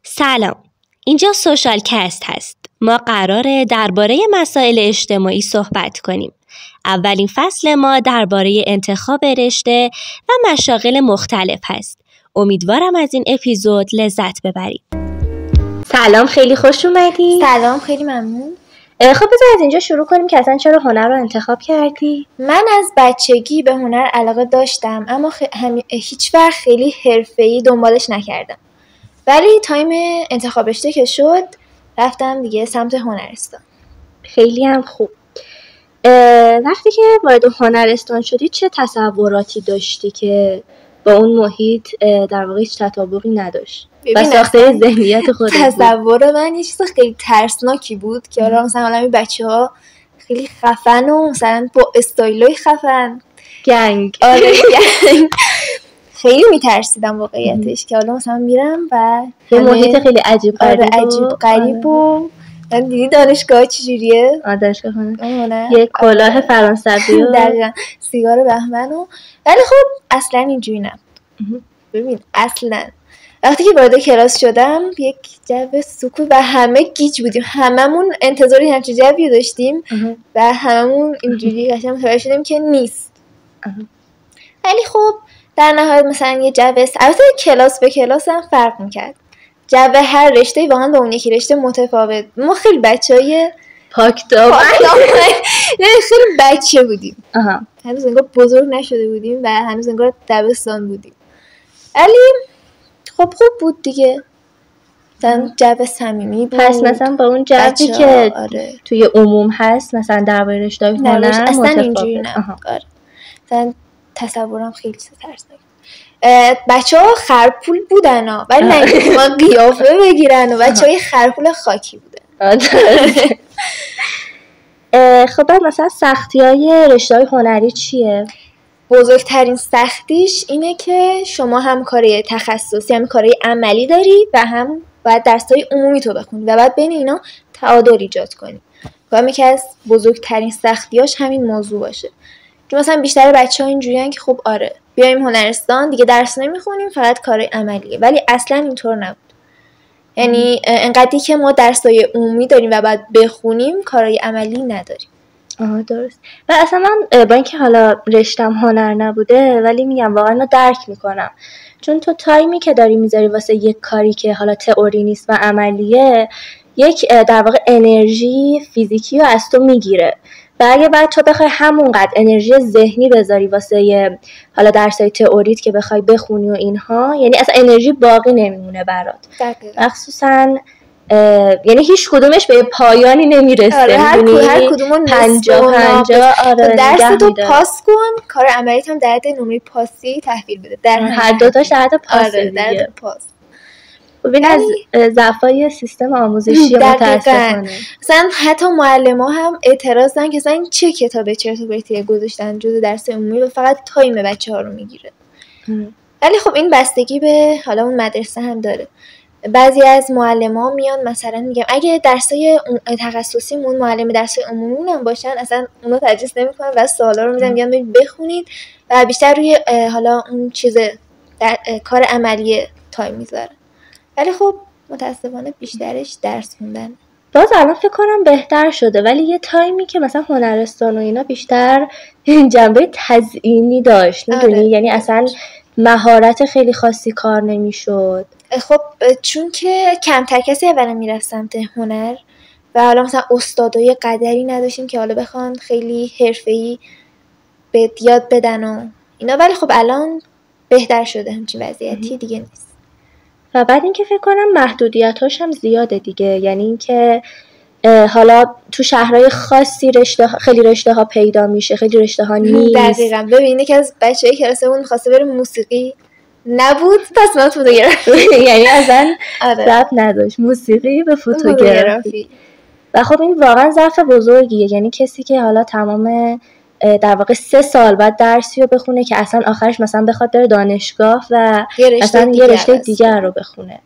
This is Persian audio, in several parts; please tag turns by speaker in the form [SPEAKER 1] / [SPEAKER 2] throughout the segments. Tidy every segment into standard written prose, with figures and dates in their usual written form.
[SPEAKER 1] سلام، اینجا سوشال کست هست. ما قراره درباره مسائل اجتماعی صحبت کنیم. اولین فصل ما درباره انتخاب رشته و مشاغل مختلف هست. امیدوارم از این اپیزود لذت ببرید. سلام، خیلی خوش اومدی.
[SPEAKER 2] سلام، خیلی ممنون.
[SPEAKER 1] خب بذار از اینجا شروع کنیم که اصلا چرا هنر رو انتخاب کردی؟
[SPEAKER 2] من از بچگی به هنر علاقه داشتم، اما هیچ وقت خیلی حرفه‌ای دنبالش نکردم. ولی تایم انتخاب رشته که شد رفتم دیگه سمت هنرستان.
[SPEAKER 1] خیلی هم خوب. وقتی که وارد هنرستان شدی چه تصوراتی داشتی که با اون محیط در واقع هیچ تطابقی نداشت و ساخته ذهنیت خودت بود؟
[SPEAKER 2] تصور من یه چیز خیلی ترسناکی بود که حالا مثلا این بچه‌ها خیلی خفن و مثلا با استایلای خفن
[SPEAKER 1] گنگ.
[SPEAKER 2] آره گنگ. خیلی میترسیدم واقعیتش که حالا مثلا میرم و
[SPEAKER 1] یه محیط خیلی عجیب
[SPEAKER 2] غریب و من دیدی دانشگاه چجوریه؟
[SPEAKER 1] دانشگاه هنر یه کلاه فرانسوی و
[SPEAKER 2] دقیقاً سیگار بهمن و ولی خب اصلا اینجوری نبود. ببین اصلا وقتی که وارد کلاس شدم یک جو سکوت و همه گیج بودیم، هممون انتظاری همچین جوی داشتیم و هممون اینجوری قشنگ متوجه شدیم که نیست. ولی خب در نهایت مثلا یه جو البته کلاس به کلاس هم فرق میکرد. جو هر رشته واقعا با اون یکی رشته متفاوت. ما خیلی بچهای
[SPEAKER 1] پاکدامن
[SPEAKER 2] خیلی بچه بودیم. هنوز انگار بزرگ نشده بودیم و هنوز انگار دبستان بودیم. ولی خب خوب بود دیگه. مثلا جو صمیمی بود.
[SPEAKER 1] پس مثلا با اون جوی که توی عموم هست مثلا درباره رشته هنر
[SPEAKER 2] اصلا اینجوری نه. مثلا تصورم خیلی ترسناک. بچه‌ها خرپول بودن ها، ولی نه اینکه ما قیافه بگیرن و بچه‌های خرپول خاکی بودن.
[SPEAKER 1] خب بعد مثلا سختی‌های رشته‌های هنری چیه؟
[SPEAKER 2] بزرگترین سختیش اینه که شما هم کار تخصصی هم کار عملی داری و هم باید درس‌های عمومی تو بخونی و بعد بین اینا تعادل ایجاد کنی. فهمی که از بزرگترین سختیاش همین موضوع باشه. چون مثلا بیشتر بچه‌ها اینجوریان که خب آره بیایم هنرستان دیگه درس نمیخونیم فقط کارهای عملیه، ولی اصلا اینطور نبود. یعنی انقدری که ما درسای عمومی داریم و بعد بخونیم کارهای عملی نداریم.
[SPEAKER 1] درست. و اصلا من با اینکه حالا رشتم هنر نبوده ولی میگم واقعا اینو درک میکنم، چون تو تایمی که داری میذاری واسه یک کاری که حالا تئوری نیست و عملیه، یک در واقع انرژی فیزیکی رو از تو میگیره و اگه بعد تو بخوای همونقدر انرژی ذهنی بذاری واسه حالا درسای تئوریت که بخوای بخونی و اینها، یعنی اصلا انرژی باقی نمیمونه برات. مخصوصا یعنی هیچ کدومش به پایانی نمیرسه.
[SPEAKER 2] آره هر کدومون
[SPEAKER 1] 50
[SPEAKER 2] آره درس تو پاس کن، کار عملیت هم در حد نمره پاسی تحویل بده. در
[SPEAKER 1] هر دوتاش در حد پاس.
[SPEAKER 2] آره در حد پاس.
[SPEAKER 1] ببین از ضعفای سیستم آموزشی متاسفانه
[SPEAKER 2] مثلا حتی معلم‌ها هم اعتراض دارن که مثلا این چه کتابه چرت و پرتیه گذاشتن جزء درس عمومی و فقط تایم بچه‌ها رو میگیره. ولی خب این بستگی به حالا اون مدرسه هم داره. بعضی از معلم‌ها میان مثلا میگم اگه درسای تخصصیمون معلم درسای عمومی هم باشن اصلا اونا تدریس نمی‌کنن و سوالا رو میدن میگن بخونید و بیشتر روی حالا اون چیز کار عملی تایم میذارن. ولی خب متاسفانه بیشترش درس خوندن.
[SPEAKER 1] باز الان فکر کنم بهتر شده، ولی یه تایمی که مثلا هنرستان و اینا بیشتر جنبه تزیینی داشت، میدونی؟ یعنی اصلا مهارت خیلی خاصی کار نمیشد.
[SPEAKER 2] خب چون که کمتر کسی اولا میرفت سمت هنر و حالا مثلا استادای قدری نداشتیم که حالا بخوان خیلی حرفه‌ای به یاد بدن و اینا، ولی خب الان بهتر شده، همچین وضعیتی دیگه نیست.
[SPEAKER 1] و بعد اینکه فکر کنم محدودیتاش هم زیاده دیگه، یعنی اینکه حالا تو شهرهای خاصی خیلی رشته ها پیدا میشه، خیلی رشته ها نیست.
[SPEAKER 2] دقیقاً. ببین یکی از بچه‌های کلاسمون می‌خواسته بره موسیقی نبود، پس من فوتوگرافی
[SPEAKER 1] یعنی اصلا ربط نداشت موسیقی به فوتوگرافی. و خب این واقعا ضعف بزرگیه، یعنی کسی که حالا تمام در واقع 3 سال بعد درسی رو بخونه که اصلا آخرش مثلا بخواد بره دانشگاه و اصلا یه رشته دیگر رو بخونه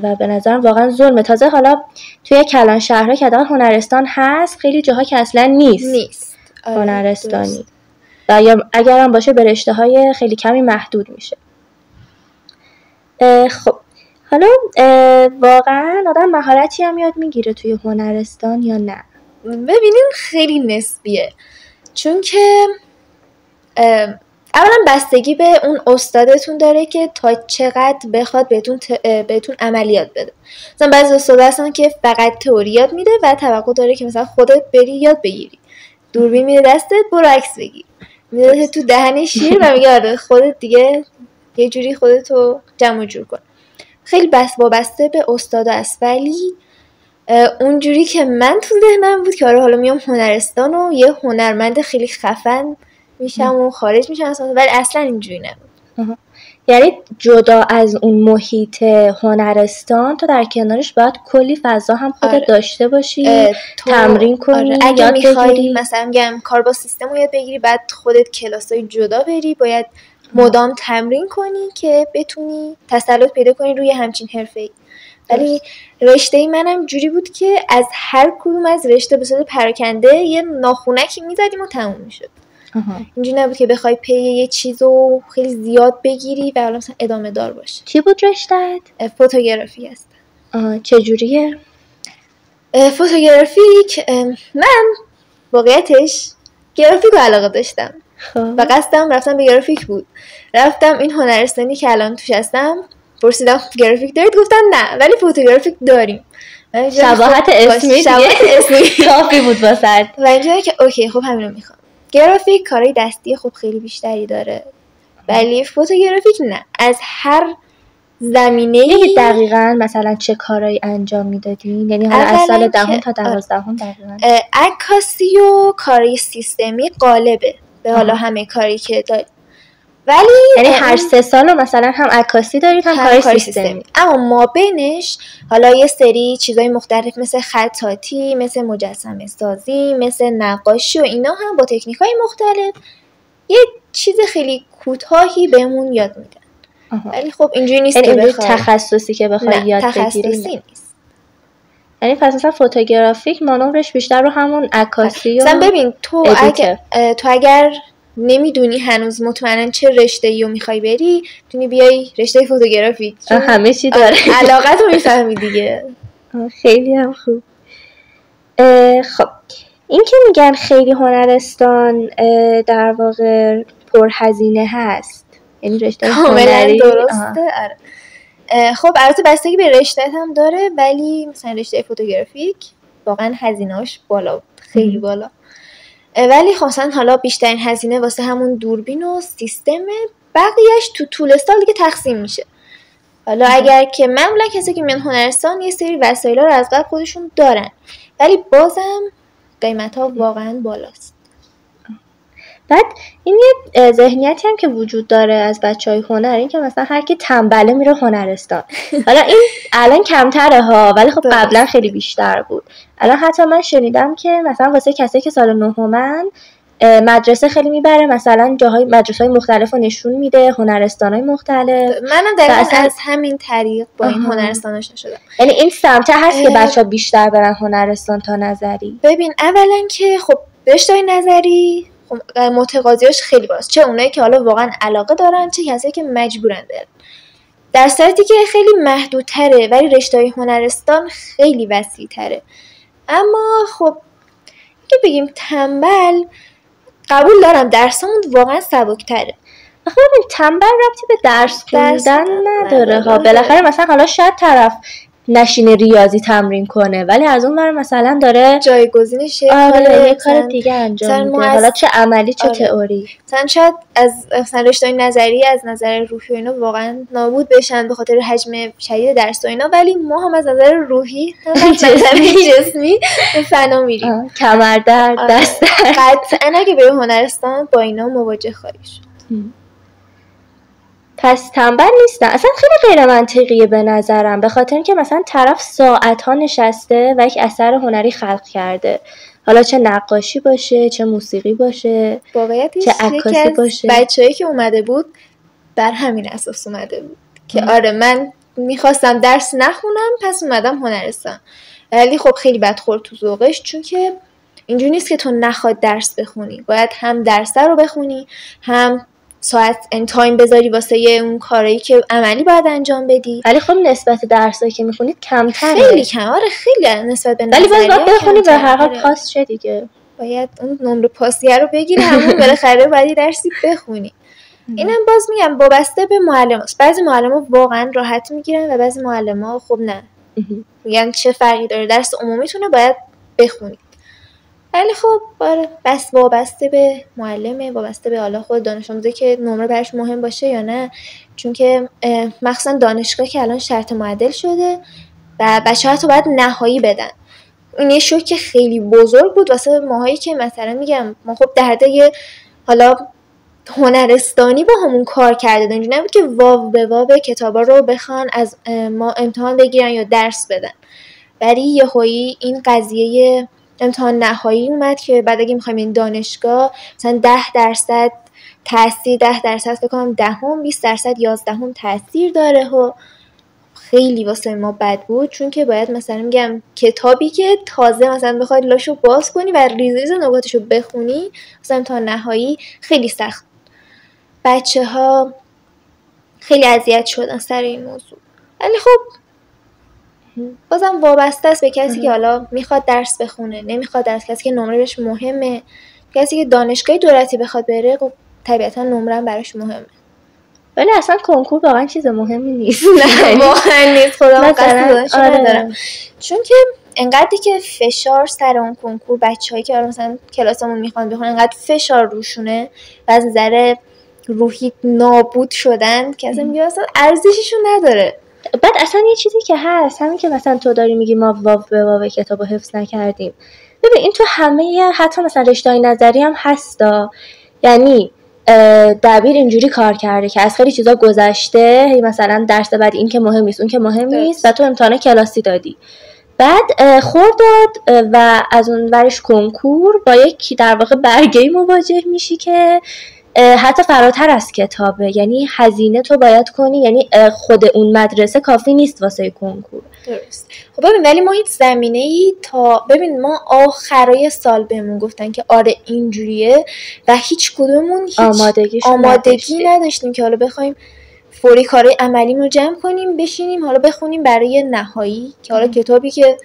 [SPEAKER 1] و به نظرم واقعا ظلمه. تازه حالا توی کلان شهرها که حداقل هنرستان هست، خیلی جاها که اصلا نیست هنرستانی و یا اگر هم باشه به رشته‌های خیلی کمی محدود میشه. خب حالا واقعا آدم مهارتی هم یاد میگیره توی هنرستان یا نه؟
[SPEAKER 2] ببینین خیلی نسبیه، چون که اولا بستگی به اون استادتون داره که تا چقدر بخواد بهتون عملیات بده. مثلا بعضی استادا هستن که فقط تئوری یاد میده و توقع داره که مثلا خودت بری یاد بگیری، دوربین میده دستت برو عکس بگیر، میده تو دهن شیر و میگه آره خودت دیگه یه جوری خودتو جمع جور کن. خیلی وابسته به استاد است، ولی اونجوری که من تو ذهنم بود که آره حالا میام هنرستان و یه هنرمند خیلی خفن میشم و خارج میشم اصلا، ولی اصلا اینجوری نبود.
[SPEAKER 1] یعنی جدا از اون محیط هنرستان تو در کنارش باید کلی فضا هم خودت داشته باشی، تمرین کنی،
[SPEAKER 2] اگه
[SPEAKER 1] یاد
[SPEAKER 2] میخوای
[SPEAKER 1] بگیری.
[SPEAKER 2] مثلا میگم کار با سیستم رو یاد بگیری، بعد خودت کلاسای جدا بری، باید مدام تمرین کنی که بتونی تسلط پیدا کنی روی همچین حرفه‌ای. ولی رشته منم جوری بود که از هر کدوم از رشته به صورت پراکنده یه ناخونکی میزدیم و تموم میشد. اینجوری نبود که بخوای پی یه چیزو خیلی زیاد بگیری و حالا مثلا ادامه دار باشه.
[SPEAKER 1] چی بود رشته‌ت؟
[SPEAKER 2] فوتوگرافی هست.
[SPEAKER 1] چجوریه؟
[SPEAKER 2] فوتوگرافیک من واقعیتش گرافیک رو علاقه داشتم و قصدم رفتم به گرافیک بود. رفتم این هنرستانی که الان توش هستم، پرسیدم گرافیک دارید؟ گفتن نه ولی فوتوگرافیک داریم.
[SPEAKER 1] شباهت اسمی کافی بود واسه
[SPEAKER 2] و اینجوریه که اوکی خب همین رو میخوام. گرافیک کارهای دستی خب خیلی بیشتری داره، ولی فوتوگرافیک نه. از هر زمینه‌ای
[SPEAKER 1] دقیقاً مثلا چه کارایی انجام میدادین؟ یعنی حالا از سال 10 تا 12 دقیقاً
[SPEAKER 2] عکاسی و کارهای سیستمی غالبه به حالا همه کاری که داری، ولی
[SPEAKER 1] یعنی هر 3 سال مثلا هم عکاسی دارید هم کار سیستمی.
[SPEAKER 2] اما ما بینش حالا یه سری چیزای مختلف مثل خطاطی، مثل مجسمه سازی، مثل نقاشی و اینا هم با تکنیک‌های مختلف یه چیز خیلی کوتاهی بهمون یاد میدن. ولی خب اینجوری نیست که بخوای
[SPEAKER 1] تخصصی که بخوای یاد بگیری.
[SPEAKER 2] تخصصی نیست.
[SPEAKER 1] یعنی پس مثلا فوتوگرافیک مانورش بیشتر رو همون عکاسی
[SPEAKER 2] مثلا ببین تو اگر نمیدونی هنوز مطمئنا چه رشته‌ای رو میخوای بری، میتونی بیای رشته فوتوگرافی،
[SPEAKER 1] همه چی داره.
[SPEAKER 2] علاقت رو میفهمی دیگه.
[SPEAKER 1] خیلی هم خوب. خب این که میگن خیلی هنرستان در واقع پرهزینه هست، یعنی رشته هنری
[SPEAKER 2] درسته. آره. خب البته بستگی به رشته‌ت هم داره، ولی مثلا رشته فوتوگرافیک واقعا هزینه‌اش بالا بود، خیلی بالا. ولی خاصن حالا بیشترین هزینه واسه همون دوربین و سیستم، بقیهش تو طول سال دیگه تقسیم میشه. حالا اگر که معمولا کسی که میان هنرستان یه سری وسایل رو از قبل خودشون دارن، ولی بازم قیمت‌ها واقعا بالاست.
[SPEAKER 1] بعد این یه ذهنیتی هم که وجود داره از بچهای هنر، این که مثلا هر کی تنبله میره هنرستان. حالا این الان کمتره ها، ولی خب قبلا خیلی بیشتر بود. الان حتی من شنیدم که مثلا واسه کسایی که سال 9 مدرسه خیلی میبره، مثلا جاهای مدرسه‌های مختلف رو نشون میده، هنرستان‌های مختلف.
[SPEAKER 2] منم دقیقاً از همین طریق با این هنرستان آشنا شدم.
[SPEAKER 1] یعنی این سمت هست که بچه‌ها بیشتر برن هنرستان تا نظری.
[SPEAKER 2] ببین اولا که خب رشته نظری متقاضیاش خیلی بالاست، چه اونایی که حالا واقعا علاقه دارن، چه کسایی که مجبورن برن. در صورتی که خیلی محدودتره، ولی رشته هنرستان خیلی وسیع‌تره. اما خب که بگیم تنبل، قبول دارم درسمون واقعا سبک‌تره.
[SPEAKER 1] آخه ببین تنبل ربطی به درس خوندن نداره ها. بالاخره مثلا حالا شاید طرف نشینه ریاضی تمرین کنه، ولی از اون ور مثلا داره
[SPEAKER 2] جایگزینش
[SPEAKER 1] یه کار دیگه انجام میده، حالا چه عملی چه تئوری.
[SPEAKER 2] مثلا شاید از رشته نظری از نظر روحی و اینا واقعا نابود بشن به خاطر حجم شدید درس و اینا، ولی ما هم از نظر روحی جسمی به فنا میریم.
[SPEAKER 1] کمر درد، دست درد.
[SPEAKER 2] قطعا اگه به هنرستان با اینا مواجه خواهی شد.
[SPEAKER 1] پس تنبل نیستن. اصلا خیلی غیر منطقیه به نظرم، به خاطر اینکه مثلا طرف ساعت‌ها نشسته و یک اثر هنری خلق کرده، حالا چه نقاشی باشه، چه موسیقی باشه، چه عکاسی باشه.
[SPEAKER 2] بچه‌ای که اومده بود بر همین اساس اومده بود که آره من میخواستم درس نخونم پس اومدم هنرستان، ولی خب خیلی بدخورد تو ذوقش، چون که اینجوری نیست که تو نخواد درس بخونی، باید هم درس رو بخونی هم ساعت تایم بذاری واسه اون کاری که عملی باید انجام بدی.
[SPEAKER 1] ولی خب نسبت درسایی که میخونید کمتره.
[SPEAKER 2] خیلی کم. آره خیلی نسبت به
[SPEAKER 1] ولی باید بخونی به هر حال پاس شه دیگه.
[SPEAKER 2] باید اون نمره پاسیه رو بگیری، همون بالاخره باید درسی بخونی. اینم باز میگم وابسته به معلماست. بعضی معلما واقعا راحت میگیرن و بعضی معلما خب نه. میگن چه فرقی داره، درس عمومیتونه باید بخونید. ولی خب بس وابسته به معلمه، وابسته به حالا خود دانش آموزی که نمره براش مهم باشه یا نه. چون که مخصوصا دانشگاه که الان شرط معدل شده و بچه‌ها حتی باید نهایی بدن. این یه شوک خیلی بزرگ بود واسه ماهایی که مثلا میگم ما خب در حد حالا هنرستانی با همون کار کرده، اینجوری نبود که واو به واو کتابا رو بخوان از ما امتحان بگیرن یا درس بدن. ولی یهویی این قضیه امتحان نهایی اومد که بعد اگه میخوایم این دانشگاه مثلا 10% تاثیر، 10% فکر کنم 10%، 20%، 11% تاثیر داره و خیلی واسه ما بد بود. چون که باید مثلا میگم کتابی که تازه مثلا بخواد لاشو باز کنی و ریز نکاتشو بخونی مثلا امتحان نهایی خیلی سخت. بچه‌ها خیلی اذیت شدن سر این موضوع. ولی خب بازم وابسته است به کسی که حالا میخواد درس بخونه، نمیخواد درس، کسی که نمره بهش مهمه، کسی که دانشگاه دولتی بخواد بره خب طبیعتا نمره هم براش مهمه.
[SPEAKER 1] ولی اصلا کنکور واقعا چیز مهمی نیست.
[SPEAKER 2] نه واقعا نیست، خودم قصد دانشگاه ندارم. چون که انقدری که فشار سر اون کنکور بچه‌هایی که مثلا کلاسمون میخوان بخونن انقدر فشار روشونه و از نظر روحی نابود شدن که اصلا میگه اصلا ارزششون نداره.
[SPEAKER 1] بعد اصلا یه چیزی که هست همین که مثلا تو داری میگی ما واو به واو کتابو حفظ نکردیم. ببین این تو همه حتی مثلا رشته‌های نظری هم هستا. یعنی دبیر اینجوری کار کرده که از خیلی چیزا گذشته، مثلا درس بعد این که مهم نیست اون که مهم نیست و تو امتحان کلاسی دادی. بعد خرداد و از اون ورش کنکور با یک در واقع برگه‌ای مواجه میشی که حتی فراتر از کتابه. یعنی هزینه تو باید کنی، یعنی خود اون مدرسه کافی نیست واسه کنکور.
[SPEAKER 2] درست. خب ببین ولی ما هیچ زمینه‌ای تا ببین ما آخرای سال بهمون گفتن که آره اینجوریه و هیچ کدوممون هیچ آمادگی نداشتیم که حالا بخوایم فوری کارهای عملیمون جمع کنیم بشینیم حالا بخونیم برای نهایی که حالا کتابی که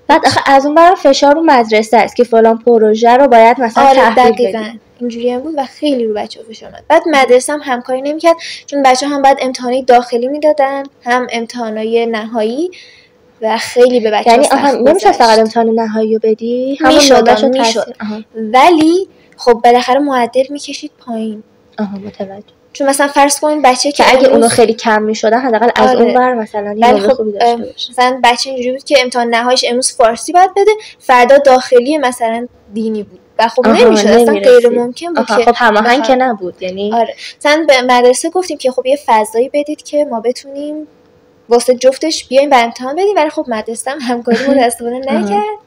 [SPEAKER 1] بعد از اون برای فشار رو مدرسه است که فلان پروژه رو باید مثلا تحویل بدیم.
[SPEAKER 2] اینجوری هم بود و خیلی رو بچه‌ها فشار اومد. بعد مدرسه هم همکاری نمی‌کرد چون بچه‌ها هم بعد امتحانات داخلی میدادن هم امتحانات نهایی و خیلی به بچه‌ها سخت
[SPEAKER 1] یعنی نمیشه فقط امتحان نهایی رو بدی،
[SPEAKER 2] میشد. ولی خب بالاخره معدل میکشید پایین.
[SPEAKER 1] متوجه.
[SPEAKER 2] چون مثلا فرض کنین بچه
[SPEAKER 1] که اگه اونو خیلی کم میشدن حداقل از اون ور مثلا یه نمره خوبی داشته باشه.
[SPEAKER 2] مثلا بچه اینجوری بود که امتحان نهاییش امروز فارسی باید بده، فردا داخلی مثلا دینی بود و خب نمیشد، اصلا غیر ممکن بود که
[SPEAKER 1] خب هماهنگ که نبود. یعنی
[SPEAKER 2] آره مثلا به مدرسه گفتیم که خب یه فضایی بدید که ما بتونیم واسه جفتش بیایم و امتحان بدیم، ولی خب مدرسه هم همکاری متأسفانه نکرد.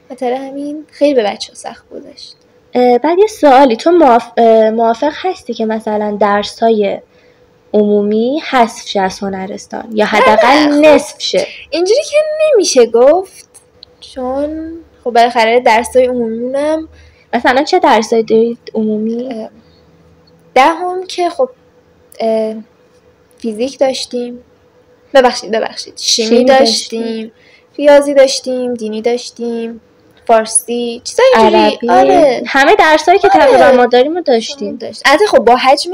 [SPEAKER 2] خاطر همین خیلی به بچه‌ها سخت گذشت.
[SPEAKER 1] بعد یه سوالی، تو موافق هستی که مثلا درس‌های عمومی حذف شه از هنرستان یا حداقل نصف شه؟
[SPEAKER 2] اینجوری که نمیشه گفت، چون خب بالاخره درس‌های عمومیمونم
[SPEAKER 1] مثلا چه درسایی دارید عمومی؟
[SPEAKER 2] دهم که خب فیزیک داشتیم، ببخشید شیمی داشتیم، ریاضی داشتیم، دینی داشتیم، فارسی، چیزای
[SPEAKER 1] عربی.
[SPEAKER 2] آره
[SPEAKER 1] همه درسایی که تقریبا ما داریم داشتیم.
[SPEAKER 2] البته خب با حجم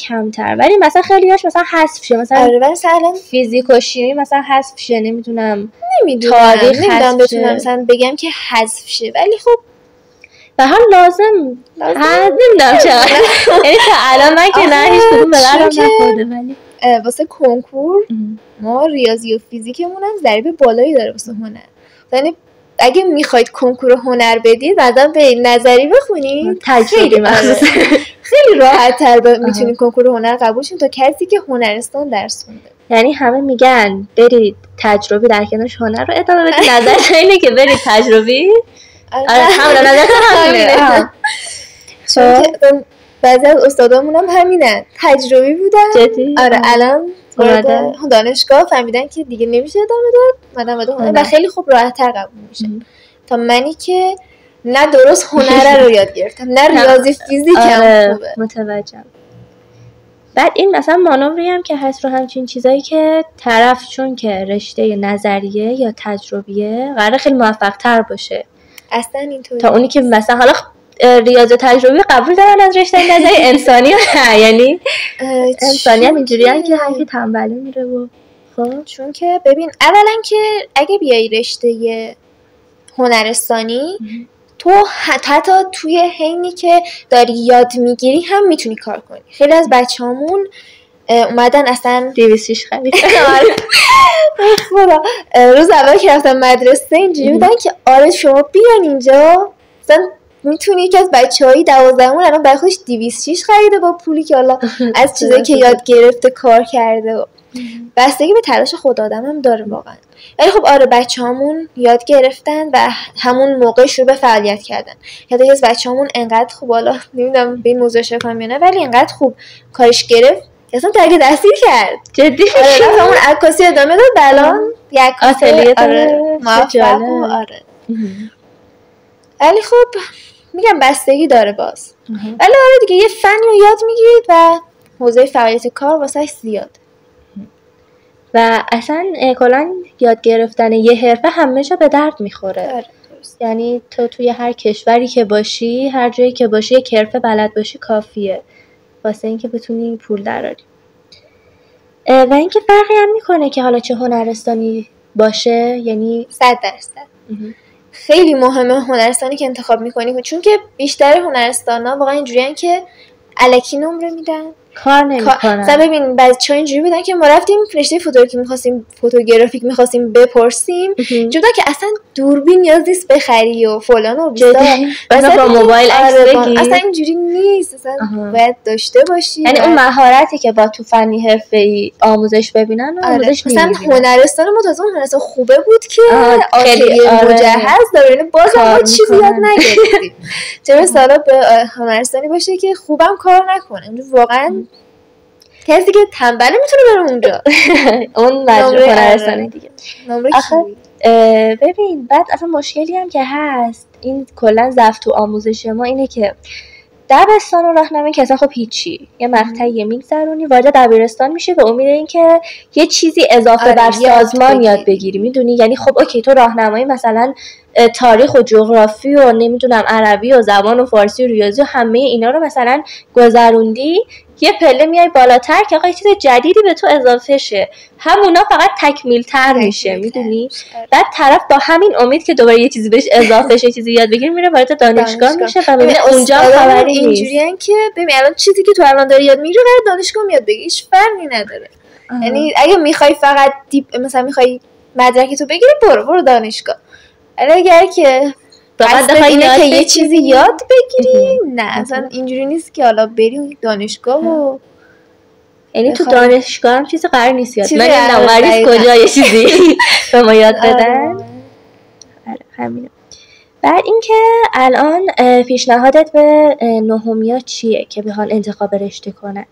[SPEAKER 1] کمتر ولی مثلا خیلیاش مثلا حذف شه. مثلا
[SPEAKER 2] آره مثلا
[SPEAKER 1] فیزیک و شیمی مثلا حذف شه. نمیدونم
[SPEAKER 2] تاریخ بتونم مثلا بگم که حذف شه، ولی خب
[SPEAKER 1] به هر لازم نمیدونم چقدر یعنی تا الان من که نه هیچ کدوم به درم نخورده، ولی
[SPEAKER 2] واسه کنکور ما ریاضی و فیزیکمون هم ضریب بالایی داره واسه هنر. یعنی اگه میخواید کنکور هنر بدید بعدا به نظری بخونید
[SPEAKER 1] تجربه مخصوص
[SPEAKER 2] خیلی راحت تر میتونید کنکور هنر قبول شین تا کسی که هنرستان درس خونده.
[SPEAKER 1] یعنی همه میگن برید تجربی در کنارش هنر رو ادامه بدید، نظرش اینه که برید تجربی. آره همون نظر همینه.
[SPEAKER 2] چون بعضی از استادامون هم همینن، تجربی بودن. آره الان دانشگاه فهمیدن که دیگه نمیشه ادامه داد و خیلی خوب راحت‌تر قبول میشه تا منی که نه درست هنر رو یاد گرفتم نه ریاضی فیزیک هم خوبه.
[SPEAKER 1] متوجهم. بعد این مثلا مانوری هم که هست رو همچین چیزایی که طرف چون که رشته نظریه یا تجربیه قراره خیلی موفق تر باشه
[SPEAKER 2] اصلا اینطوری
[SPEAKER 1] تا اونی که مثلا حالا ریاضی تجربی قبول دارن از رشته نظری انسانی یعنی انسانی هم اینجوری هم که هرکی تنبلی میره و خب
[SPEAKER 2] چون که ببین اولا که اگه بیای رشته هنرستانی تو حتی توی حینی که داری یاد میگیری هم میتونی کار کنی. خیلی از بچه‌هامون اومدن اصلا
[SPEAKER 1] 206 خرید
[SPEAKER 2] خدا روز اول که رفتم مدرسه اینجوری بودن که آره شما بیان اینجا مثلا میتونی یکی از بچه‌های 12مون الان برای خودش 206 خریده با پولی که حالا از چیزایی که یاد گرفته کار کرده و بستگی به تلاش خود آدم هم داره واقعا. ولی خب آره بچه‌هامون یاد گرفتن و همون موقع شروع به فعالیت کردن. یاد از بچه‌هامون انقدر خوب حالا نمیدونم به این موضوع شکم یا نه ولی انقدر خوب کارش گرفت اصلا تغییر تحصیل کرد.
[SPEAKER 1] جدی
[SPEAKER 2] آره همون عکاسی ادامه داد الان یک
[SPEAKER 1] آتلیه
[SPEAKER 2] داره موفق و آره. ولی خب میگم بستگی داره باز. ولی آره دیگه یه فنی رو یاد میگیرید و حوزه فعالیت کار واسه زیاد.
[SPEAKER 1] و اصلا کلا یاد گرفتن یه حرفه همه جا به درد میخوره.
[SPEAKER 2] آره.
[SPEAKER 1] یعنی تو توی هر کشوری که باشی هر جایی که باشی یک حرفه بلد باشی کافیه واسه اینکه بتونی پول دراری. و اینکه فرقی هم میکنه که حالا چه هنرستانی باشه یعنی
[SPEAKER 2] 100% خیلی مهمه هنرستانی که انتخاب میکنی چون که بیشتر هنرستانا واقعا اینجوریان که الکی نمره میدن
[SPEAKER 1] کار نمیکنن.
[SPEAKER 2] مثلا ببین بچه‌ها اینجوری بودن که ما رفتیم رشته فوتوگرافیک می‌خواستیم فوتوگرافیک بپرسیم جدا که اصلا دوربین نیاز نیست بخری و فلان و بیسار
[SPEAKER 1] مثلا با موبایل عکس بگیری
[SPEAKER 2] اصلا اینجوری نیست اصلا باید داشته باشی
[SPEAKER 1] یعنی اون مهارتی که با تو فنی حرفه‌ای آموزش ببینن و آموزش
[SPEAKER 2] مثلا هنرستان ما تازه هنرستان خوبه بود که خیلی مجهز داره یعنی بازم ما چیزی یاد نگرفتیم چه مثلا به هنرستانی باشه که خوبم کار نکنه واقعا کسی که تنبله میتونه بره اونجا
[SPEAKER 1] اون مجموعه هنرستانی دیگه
[SPEAKER 2] آخه
[SPEAKER 1] ببین بعد اصلا مشکلی هم که هست این کلا ضعف تو آموزش ما اینه که دبستان و راهنمایی که اصلا خب هیچی یه مقطعی میگذرونی وارد دبیرستان میشه به امید اینکه یه چیزی اضافه بر سازمان یاد بگیری میدونی یعنی خب اوکی تو راهنمایی مثلا تاریخ و جغرافی و نمیدونم عربی و زبان و فارسی و ریاضی و همه اینا رو مثلا گذروندی یه پله میای بالاتر که آقا یه چیز جدیدی به تو اضافه شه همونا فقط تکمیل تر میشه میدونی بعد طرف با همین امید که دوباره یه چیزی بهش اضافه شه چیزی یاد بگیر میره وارد دانشگاه میشه و ببینه اونجا خبری نیست
[SPEAKER 2] اینجوریه که ببین الان چیزی که تو الان داری یاد میگیری قرار دانشگاه میاد بگی هیچ فرقی نداره یعنی اگه میخوای فقط مثلا میخوای مدرک تو بگیری برو دانشگاه اگر که فقط اینه که یه چیزی یاد بگیری نه اصلا اینجوری نیست که حالا بری دانشگاه و
[SPEAKER 1] یعنی تو دانشگاه هم چیزی قرار نیست یاد من نوریز کجا یه چیزی به ما یاد بدن همینه. بعد اینکه الان پیشنهادت به نهمیا چیه که بخوان انتخاب رشته کنن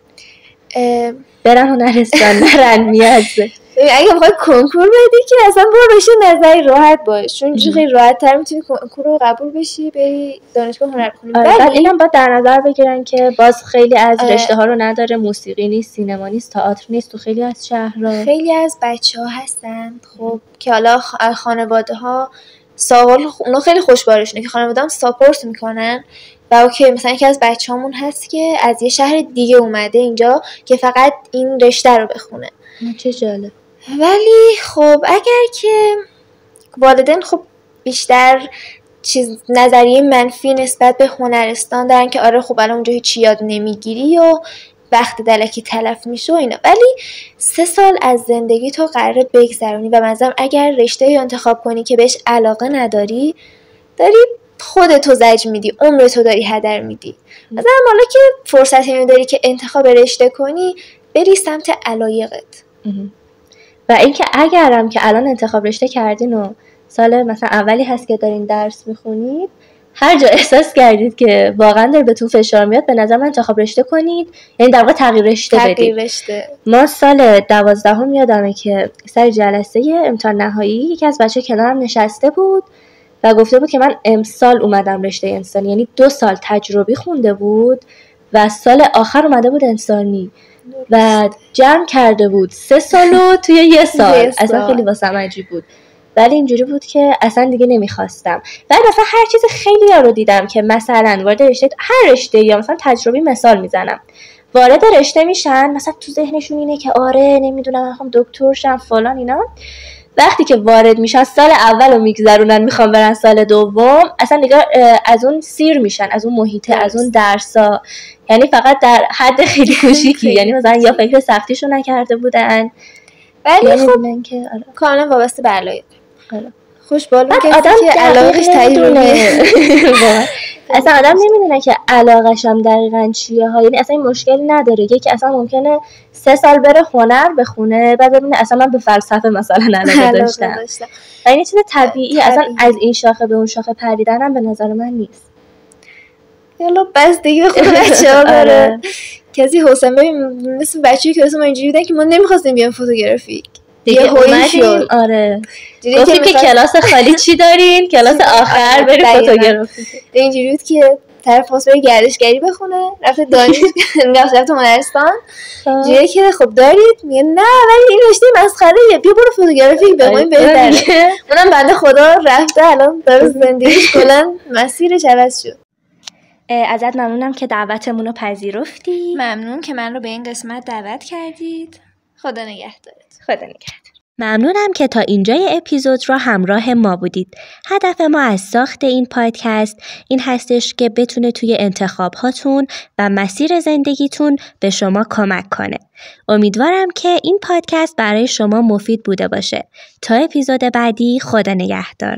[SPEAKER 1] برن هنرستان نرن میازه
[SPEAKER 2] اگه بخوای کنکور بدی که اصلا برو رشته نظری راحت باش چون خیلی راحت تر میتونی کنکور رو قبول بشی بری دانشگاه هنر بخونی
[SPEAKER 1] بعد اینم باید در نظر بگیرن که باز خیلی از رشته ها رو نداره موسیقی نیست سینما نیست تئاتر نیست تو خیلی از شهرها
[SPEAKER 2] خیلی از بچه‌ها هستن خب که حالا خانواده ها اونا خیلی خوشبارشونه که خانواده هم ساپورت میکنن و اوکی مثلا یکی از بچه‌هامون هست که از یه شهر دیگه اومده اینجا که فقط این رشته رو بخونه
[SPEAKER 1] چه جالب
[SPEAKER 2] ولی خب اگر که والدین خب بیشتر نظریه منفی نسبت به هنرستان دارن که آره خب الان اونجا هیچ یاد نمیگیری و وقت دلکی تلف میشه و اینا ولی 3 سال از زندگی تو قراره بگذرونی و مثلا اگر رشته رو انتخاب کنی که بهش علاقه نداری داری خودتو زجر میدی عمرتو داری هدر میدی مثلا حالا که فرصتی اینو داری که انتخاب رشته کنی بری سمت علایقت
[SPEAKER 1] و اینکه اگرم که الان انتخاب رشته کردین و سال مثلا اولی هست که دارین درس میخونید هر جا احساس کردید که واقعا داره بهتون فشار میاد به نظر من انتخاب رشته کنید یعنی در واقع تغییر رشته بدید ما سال 12 یادمه که سر جلسه امتحان نهایی یکی از بچه کنارم نشسته بود و گفته بود که من امسال اومدم رشته انسانی یعنی 2 سال تجربی خونده بود و سال آخر اومده بود انسانی و جمع کرده بود 3 سالو توی 1 سال. اصلا خیلی واسم عجیب بود، ولی اینجوری بود که اصلا دیگه نمیخواستم. ولی مثلا هر چیز خیلی ها رو دیدم که مثلا وارد رشته، هر رشته یا مثلا تجربی مثال میزنم، وارد رشته میشن مثلا تو ذهنشون اینه که آره نمیدونم میخوام دکتر شم فلان اینا، وقتی که وارد میشن سال اول رو میگذرونن میخوام برن سال دوم، اصلا دیگه از اون سیر میشن، از اون محیطه، از اون درسا، یعنی فقط در حد خیلی کوچیکی، یعنی مثلا یا فکر سختیشو نکرده بودن،
[SPEAKER 2] ولی
[SPEAKER 1] یعنی
[SPEAKER 2] خب
[SPEAKER 1] که
[SPEAKER 2] کاملا وابسته به علایق.
[SPEAKER 1] آره.
[SPEAKER 2] خوشبالو کسی که علاقش تجربیه.
[SPEAKER 1] اصلا آدم نمیدونه که علاقش هم دقیقاً چیه ها، یعنی اصلا این مشکلی نداره. یکی اصلا ممکنه 3 سال بره هنر بخونه بعد ببینه اصلا من به فلسفه مثلا علاقه داشتم. این چیز طبیعی، اصلا از این شاخه به اون شاخه پریدن هم به نظر من نیست.
[SPEAKER 2] یالا بستگی به خود بچه‌ها داره. کسی حسن ببین مثل بچه‌ای که ما اینجوری بودن که ما نمی‌خواستیم بیام فوتوگرافیک
[SPEAKER 1] دیگه اومدیم. آره گفتیم که کلاس خالی چی دارین، کلاس آخر بریم فوتوگرافی.
[SPEAKER 2] اینجوری بود که طرف خواست بره گردشگری بخونه، رفته رفته هنرستان، جوری که خب دارید میگه نه ولی این رشته مسخره‌ایه، بیا برو فوتوگرافی بخونیم بهتره. اونم بنده خدا رفته الان داره زندگیش کلا مسیرش عوض شد.
[SPEAKER 1] ازت ممنونم که دعوتمون رو پذیرفتی.
[SPEAKER 2] ممنون که من رو به این قسمت دعوت کردید. خدا نگهدارت.
[SPEAKER 1] خدا نگهدار. ممنونم که تا اینجای اپیزود را همراه ما بودید. هدف ما از ساخت این پادکست این هستش که بتونه توی انتخاب هاتون و مسیر زندگیتون به شما کمک کنه. امیدوارم که این پادکست برای شما مفید بوده باشه. تا اپیزود بعدی، خدا نگهدار.